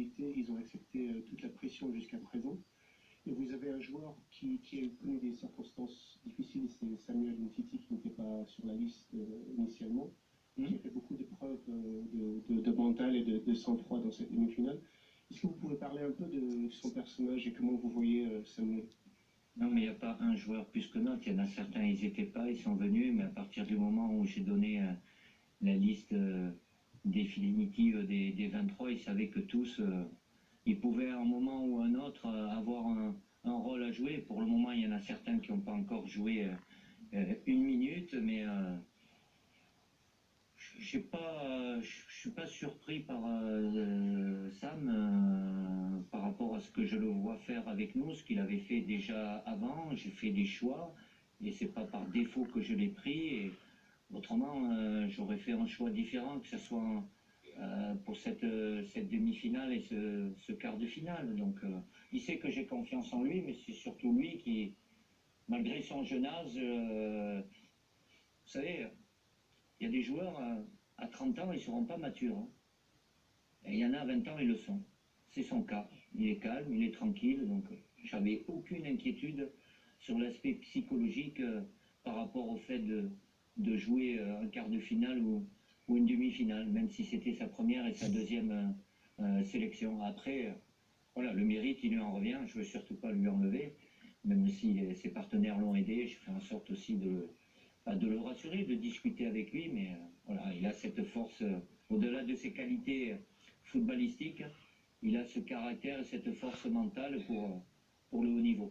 responsabilités, ils ont accepté toute la pression jusqu'à présent. Et vous avez un joueur qui a connu des circonstances difficiles, c'est Samuel Umtiti qui n'était pas sur la liste initialement, qui a fait beaucoup de preuves de mental et de sang-froid dans cette demi-finale. Est-ce que vous pouvez parler un peu de son personnage et comment vous voyez Samuel? Non, mais il n'y a pas un joueur plus que l'autre. Il y en a certains, ils n'étaient pas, ils sont venus, mais à partir du moment où j'ai donné la liste définitive des 23, ils savaient que tous, ils pouvaient à un moment ou un autre avoir un rôle à jouer. Pour le moment, il y en a certains qui n'ont pas encore joué une minute, mais je ne suis pas surpris par Sam par rapport à ce que je le vois faire avec nous, ce qu'il avait fait déjà avant. J'ai fait des choix et c'est pas par défaut que je l'ai pris. Et autrement, j'aurais fait un choix différent, que ce soit pour cette demi-finale et ce quart de finale. Donc, il sait que j'ai confiance en lui, mais c'est surtout lui qui, malgré son jeune âge, vous savez, il y a des joueurs à 30 ans, ils ne seront pas matures. Hein. Et il y en a à 20 ans, ils le sont. C'est son cas. Il est calme, il est tranquille. Donc, j'avais aucune inquiétude sur l'aspect psychologique par rapport au fait de jouer un quart de finale ou une demi-finale, même si c'était sa première et sa deuxième sélection. Après, voilà, le mérite, il lui en revient. Je ne veux surtout pas lui enlever, même si ses partenaires l'ont aidé. Je fais en sorte aussi de le rassurer, de discuter avec lui, mais voilà, il a cette force, au-delà de ses qualités footballistiques, il a ce caractère et cette force mentale pour le haut niveau.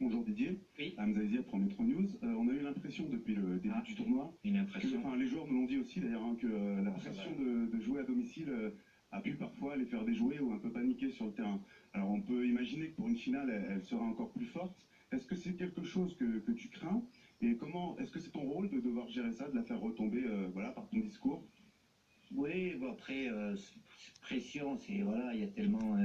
Bonjour Didier, Oui. Hamza Izia pour Metro News. On a eu l'impression depuis le début du tournoi, une impression. les joueurs nous l'ont dit aussi d'ailleurs, hein, que la pression de jouer à domicile a pu parfois les faire déjouer ou un peu paniquer sur le terrain. Alors on peut imaginer que pour une finale, elle sera encore plus forte. Est-ce que c'est quelque chose que tu crains? Et comment, est-ce que c'est ton rôle de devoir gérer ça, de la faire retomber voilà, par ton discours? Oui, bon après, pression, c'est voilà, il y a tellement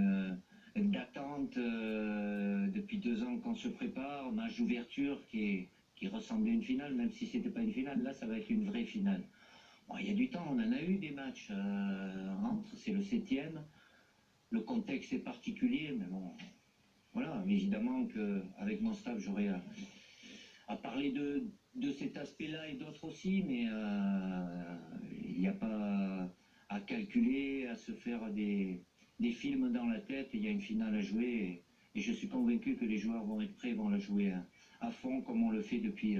d'attentes depuis 2 ans qu'on se prépare, match d'ouverture qui ressemblait à une finale, même si c'était pas une finale, là ça va être une vraie finale. Bon, il y a du temps, on en a eu des matchs entre, c'est le 7e, le contexte est particulier, mais bon, voilà, évidemment qu'avec mon staff j'aurais à parler de cet aspect-là et d'autres aussi, mais il n'y a pas à calculer, à se faire des films dans la tête. Il y a une finale à jouer et je suis convaincu que les joueurs vont être prêts, vont la jouer à fond comme on le fait depuis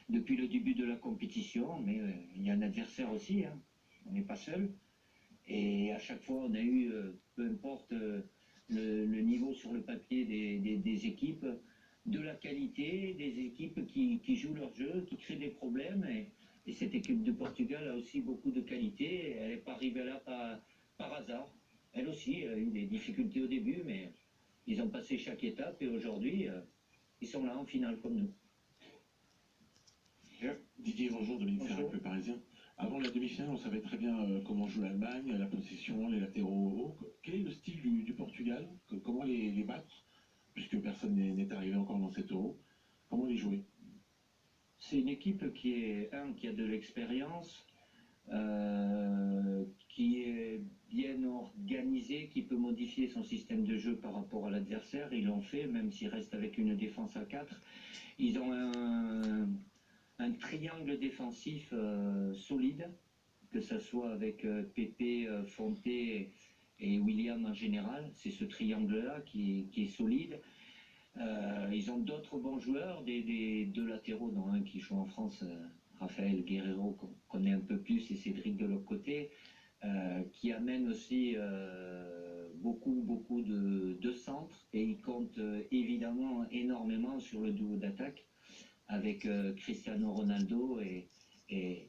le début de la compétition. Mais il y a un adversaire aussi, hein. On n'est pas seul. Et à chaque fois, on a eu, peu importe le niveau sur le papier des équipes, de la qualité, des équipes qui jouent leur jeu, qui créent des problèmes. Et cette équipe de Portugal a aussi beaucoup de qualité. Elle n'est pas arrivée là par hasard. Elle aussi a eu des difficultés au début, mais ils ont passé chaque étape et aujourd'hui, ils sont là en finale comme nous. Didier, bonjour, Dominique Ferrac, le Parisien. Avant la demi-finale, on savait très bien comment joue l'Allemagne, la possession, les latéraux hauts. Quel est le style du Portugal? Comment les battre? Puisque personne n'est arrivé encore dans cet Euro. Comment les jouer? C'est une équipe qui a de l'expérience, qui est bien organisée, qui peut modifier son système de jeu par rapport à l'adversaire. Ils l'ont fait, même s'ils restent avec une défense à 4. Ils ont un triangle défensif solide, que ce soit avec Pepe, Fonte et William en général. C'est ce triangle-là qui est solide. Ils ont d'autres bons joueurs, des deux latéraux, dont un qui joue en France, Raphaël Guerreiro, qu'on connaît un peu plus, et Cédric de l'autre côté, qui amène aussi beaucoup de centres, et ils comptent évidemment énormément sur le duo d'attaque avec Cristiano Ronaldo et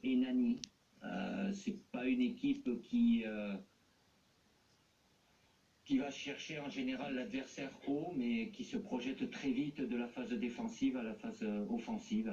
Nani. C'est pas une équipe qui va chercher en général l'adversaire haut, mais qui se projette très vite de la phase défensive à la phase offensive.